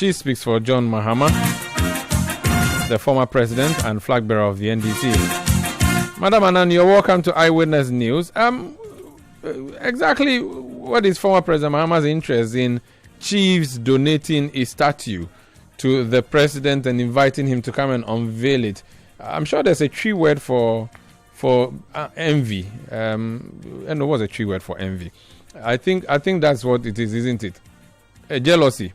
She speaks for John Mahama, the former president and flag bearer of the NDC. Madam Annan, you're welcome to Eyewitness News. Exactly what is former President Mahama's interest in chiefs donating a statue to the president and inviting him to come and unveil it? I'm sure there's a tree word for envy. And what's a tree word for envy? I think that's what it is, isn't it? Jealousy.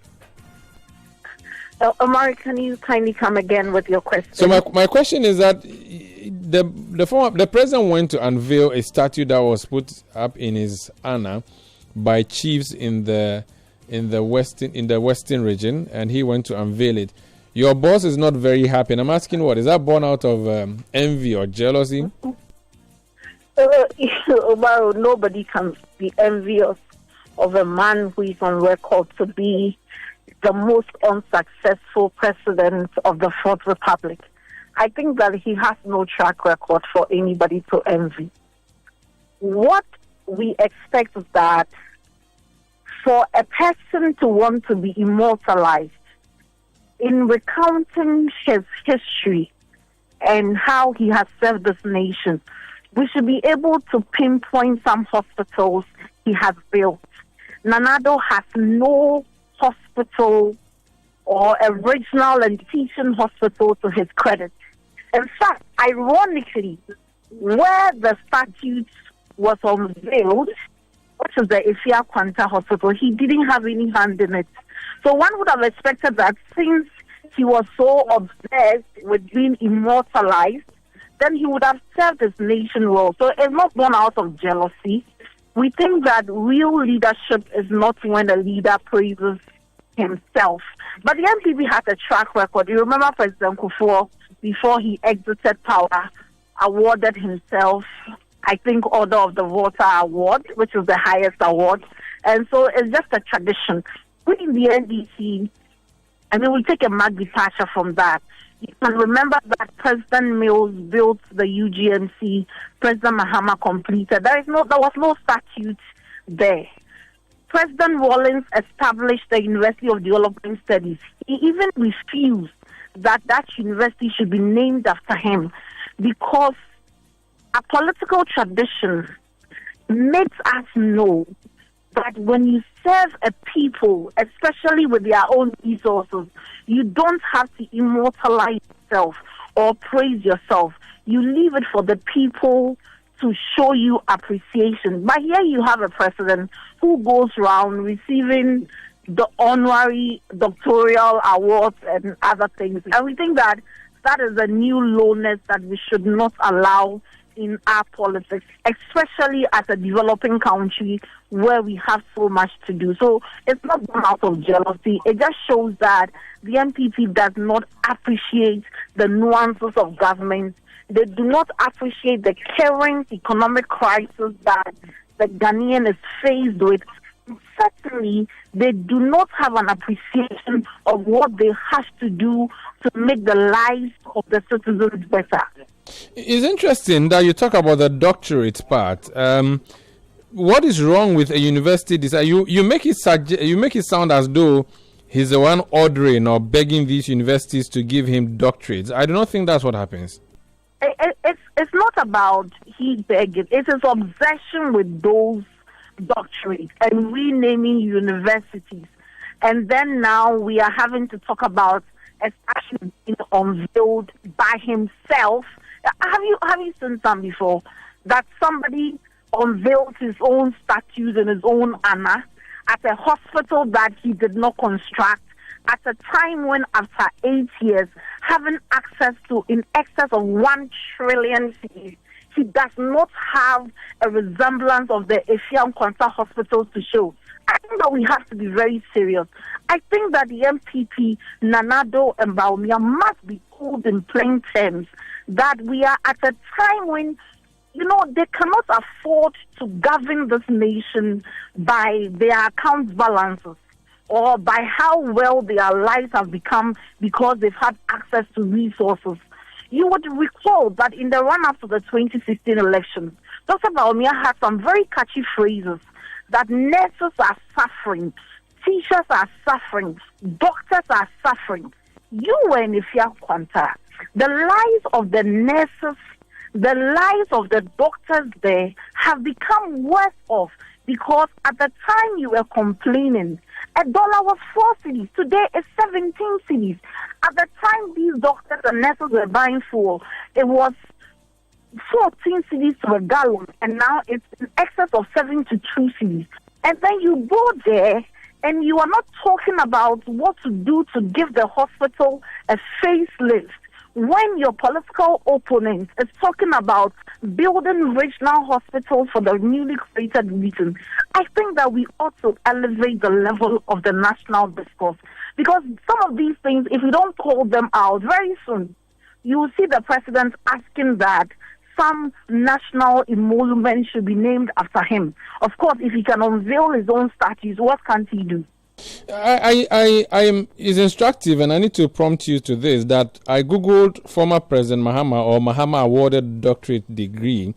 Omar, can you kindly come again with your question? So my question is that the president went to unveil a statue that was put up in his honor by chiefs in the western region, and he went to unveil it. Your boss is not very happy, and I'm asking, what is that born out of envy or jealousy? Well, nobody can be envious of a man who is on record to be the most unsuccessful president of the Fourth Republic. I think that he has no track record for anybody to envy. What we expect is that for a person to want to be immortalized, in recounting his history and how he has served this nation, we should be able to pinpoint some hospitals he has built. Addo has no hospital or a regional and teaching hospital to his credit. In fact, ironically, where the statue was unveiled, which is the Ifia Kwanta Hospital, he didn't have any hand in it. So one would have expected that since he was so obsessed with being immortalized, then he would have served his nation well. So it's not born out of jealousy. We think that real leadership is not when a leader praises himself. But the NPP has a track record. You remember President Kufuor, before he exited power, awarded himself, I think, Order of the Water Award, which is the highest award. And so it's just a tradition. We in the NDC, we'll take a marked departure from that. You can remember that President Mills built the UGMC, President Mahama completed. There was no statute there. President Rawlings established the University of Development Studies. He even refused that university should be named after him because a political tradition makes us know that when you serve a people, especially with their own resources, you don't have to immortalize yourself or praise yourself. You leave it for the people to show you appreciation. But here you have a president who goes around receiving the honorary doctoral awards and other things. And we think that that is a new lowness that we should not allow in our politics, especially as a developing country where we have so much to do. So it's not born out of jealousy. It just shows that the NPP does not appreciate the nuances of government. They do not appreciate the current economic crisis that the Ghanaian is faced with. Certainly, they do not have an appreciation of what they have to do to make the lives of the citizens better. It's interesting that you talk about the doctorate part. What is wrong with a university? You make it sound as though he's the one ordering or begging these universities to give him doctorates. I do not think that's what happens. It's not about he begging. It's his obsession with those doctorates and renaming universities. And then now we are having to talk about a statue being unveiled by himself. Have you seen some before that somebody unveiled his own statues in his own honor at a hospital that he did not construct at a time when, after 8 years, having access to in excess of 1 trillion cedis, he does not have a resemblance of the Asian Cancer hospitals to show? I think that we have to be very serious. I think that the MPP, Addo and Bawumia must be told in plain terms that we are at a time when, they cannot afford to govern this nation by their account balances or by how well their lives have become because they've had access to resources. You would recall that in the run-up to the 2016 elections, Dr. Bawumia had some very catchy phrases that nurses are suffering, teachers are suffering, doctors are suffering. You were in Ifya Kwanta. The lives of the nurses, the lives of the doctors there have become worse off because at the time you were complaining, $1 was 4 cedis. Today it's 17 cedis. At the time these doctors and nurses were buying fuel, it was 14 cedis to a gallon, and now it's in excess of 72 cedis. And then you go there and you are not talking about what to do to give the hospital a facelift when your political opponent is talking about building regional hospitals for the newly created region. I think that we ought to elevate the level of the national discourse, because some of these things, if we don't call them out very soon, you will see the president asking that some national emolument should be named after him. Of course, if he can unveil his own statues, what can't he do? I am is instructive, and I need to prompt you to this, that I googled former President Mahama or Mahama awarded doctorate degree,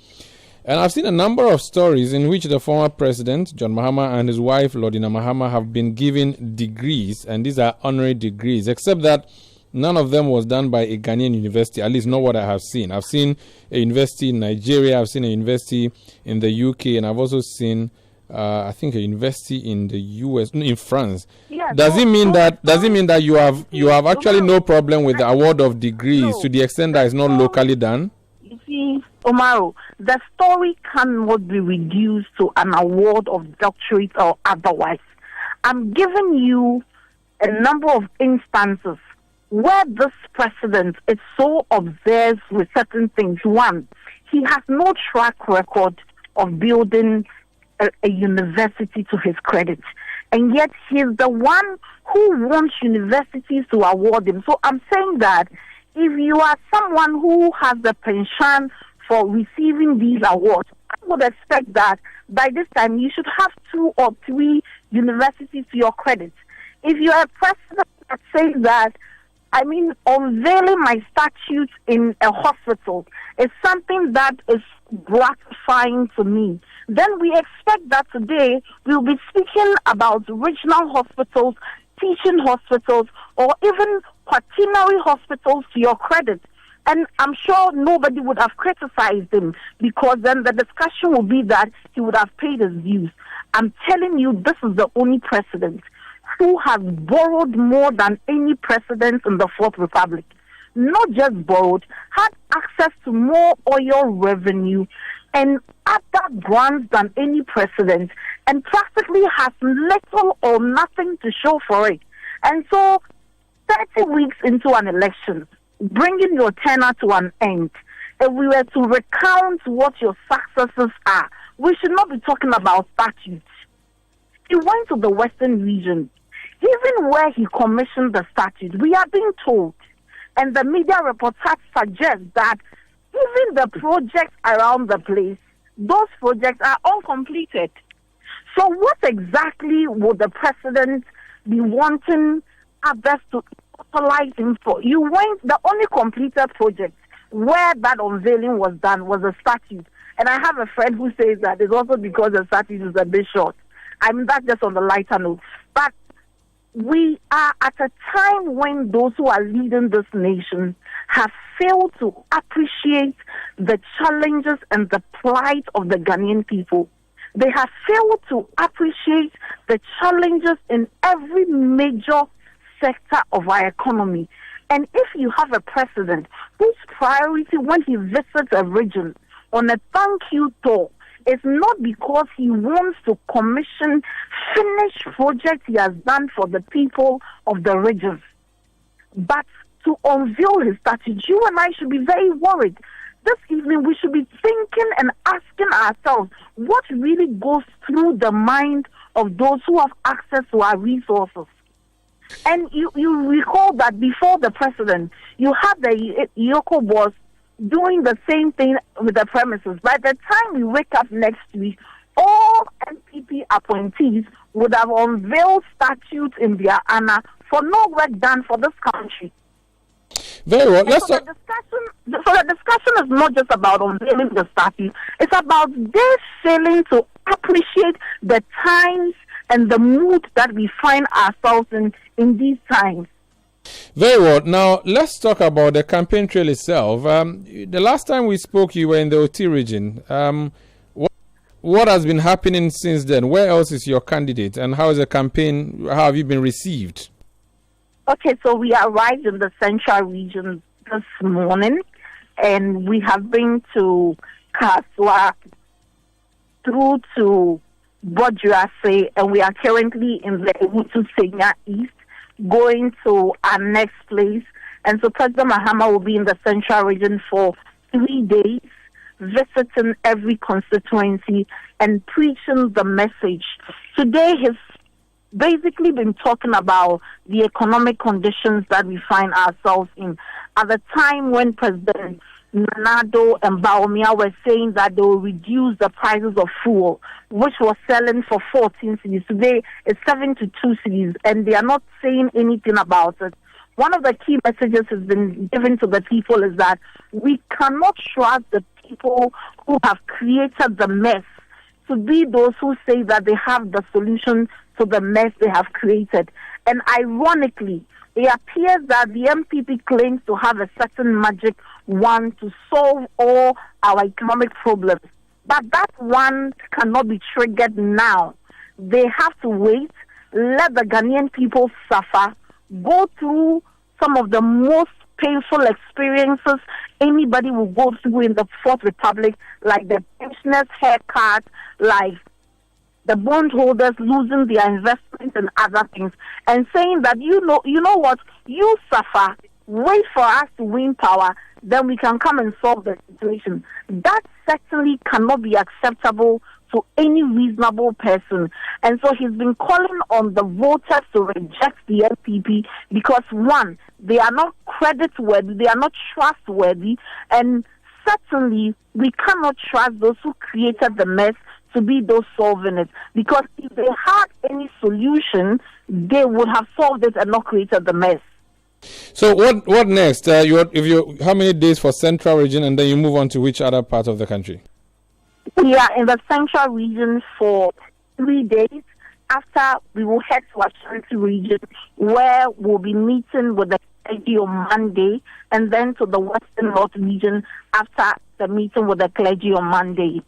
and I've seen a number of stories in which the former president John Mahama and his wife Lordina Mahama have been given degrees, and these are honorary degrees, except that none of them was done by a Ghanaian university, at least not what I have seen. I've seen a university in Nigeria, I've seen a university in the UK, and I've also seen I think a university in the US, in France. Yeah, does it mean that you have actually no problem with the award of degrees to the extent that it's not locally done? You see, Omaro, the story cannot be reduced to an award of doctorate or otherwise. I'm giving you a number of instances where this president is so obsessed with certain things. One, he has no track record of building a university to his credit, and yet he's the one who wants universities to award him. So I'm saying that if you are someone who has the penchant for receiving these awards, I would expect that by this time you should have 2 or 3 universities to your credit. If you are a president that says that, unveiling my statutes in a hospital is something that is gratifying to me, then we expect that today we'll be speaking about regional hospitals, teaching hospitals, or even quaternary hospitals to your credit. And I'm sure nobody would have criticized him, because then the discussion would be that he would have paid his dues. I'm telling you, this is the only president who has borrowed more than any president in the Fourth Republic. Not just borrowed, had access to more oil revenue and other grants than any president, and practically has little or nothing to show for it. And so, 30 weeks into an election, bringing your tenure to an end, if we were to recount what your successes are, we should not be talking about statutes. He went to the Western region. Even where he commissioned the statutes, we are being told, and the media reports suggest that even the projects around the place, those projects are uncompleted. So what exactly would the president be wanting others to utilize him for? You went, the only completed project where that unveiling was done was a statue. And I have a friend who says that it's also because the statue is a bit short. That's just on the lighter note. But we are at a time when those who are leading this nation have failed to appreciate the challenges and the plight of the Ghanaian people. They have failed to appreciate the challenges in every major sector of our economy. And if you have a president whose priority when he visits a region on a thank you tour, it's not because he wants to commission finished projects he has done for the people of the region, but to unveil his statue. You and I should be very worried. This evening we should be thinking and asking ourselves what really goes through the mind of those who have access to our resources. And you recall that before the president, you had the Yoko boss doing the same thing with the premises. By the time we wake up next week, all NPP appointees would have unveiled statutes in their honor for no work done for this country. Very well. The discussion is not just about unveiling the statute. It's about their failing to appreciate the times, and the mood that we find ourselves in these times. Very well. Now, let's talk about the campaign trail itself. The last time we spoke, you were in the OT region. What has been happening since then? Where else is your candidate, and how is the campaign? How have you been received? Okay, so we arrived in the central region this morning, and we have been to Kaswa through to Bodrase, and we are currently in the Ewutu Senya East, going to our next place. And so President Mahama will be in the central region for 3 days, visiting every constituency and preaching the message. Today he's basically been talking about the economic conditions that we find ourselves in. At the time when President Addo and Baumia were saying that they will reduce the prices of fuel, which was selling for 14 cedis. Today it's 72 cedis, and they are not saying anything about it. One of the key messages has been given to the people is that we cannot trust the people who have created the mess to be those who say that they have the solution to the mess they have created. And ironically, it appears that the MPP claims to have a certain magic wand to solve all our economic problems. But that wand cannot be triggered now. They have to wait, let the Ghanaian people suffer, go through some of the most painful experiences anybody will go through in the Fourth Republic, like the pensioners' haircut, like the bondholders losing their investments and other things, and saying that you know what, you suffer, wait for us to win power, then we can come and solve the situation. That certainly cannot be acceptable to any reasonable person. And so he's been calling on the voters to reject the LPP because, one, they are not creditworthy, they are not trustworthy, and certainly we cannot trust those who created the mess to be those solving it. Because if they had any solution, they would have solved it and not created the mess. So what next? How many days for central region, and then you move on to which other part of the country? We are in the central region for 3 days. After, we will head to Ashanti region, where we'll be meeting with the clergy on Monday, and then to the Western North region after the meeting with the clergy on Monday.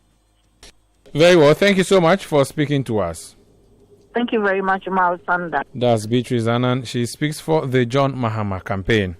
Very well. Thank you so much for speaking to us. Thank you very much, Umar Sanda. That's Beatrice Annan. She speaks for the John Mahama campaign.